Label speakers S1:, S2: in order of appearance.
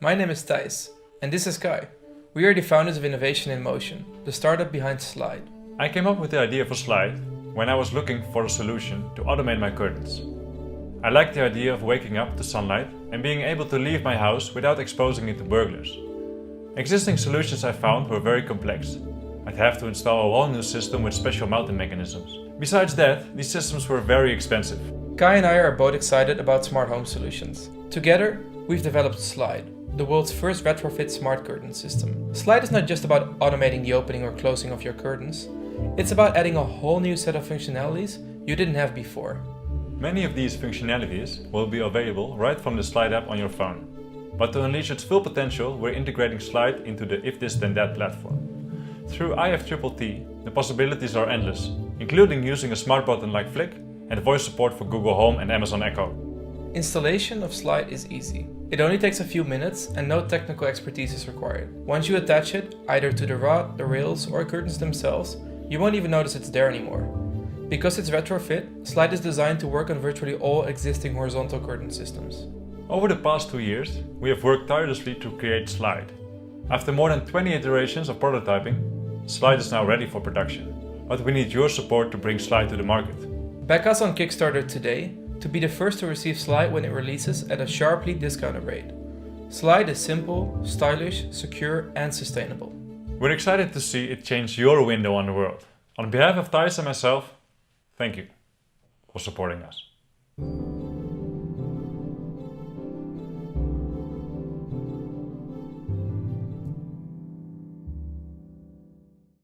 S1: My name is Thijs, and this is Kai. We are the founders of Innovation in Motion, the startup behind Slide.
S2: I came up with the idea for Slide when I was looking for a solution to automate my curtains. I liked the idea of waking up to sunlight and being able to leave my house without exposing it to burglars. Existing solutions I found were very complex. I'd have to install a whole new system with special mounting mechanisms. Besides that, these systems were very expensive.
S1: Kai and I are both excited about smart home solutions. Together, we've developed Slide, the world's first retrofit smart curtain system. Slide is not just about automating the opening or closing of your curtains. It's about adding a whole new set of functionalities you didn't have before.
S2: Many of these functionalities will be available right from the Slide app on your phone. But to unleash its full potential, we're integrating Slide into the If This Then That platform. Through IFTTT, the possibilities are endless, including using a smart button like Flick and voice support for Google Home and Amazon Echo.
S1: Installation of Slide is easy. It only takes a few minutes and no technical expertise is required. Once you attach it, either to the rod, the rails, or curtains themselves, you won't even notice it's there anymore. Because it's retrofit, Slide is designed to work on virtually all existing horizontal curtain systems.
S2: Over the past 2 years, we have worked tirelessly to create Slide. After more than 20 iterations of prototyping, Slide is now ready for production. But we need your support to bring Slide to the market.
S1: Back us on Kickstarter today to be the first to receive Slide when it releases at a sharply discounted rate. Slide is simple, stylish, secure, and sustainable.
S2: We're excited to see it change your window on the world. On behalf of Thijs and myself, thank you for supporting us.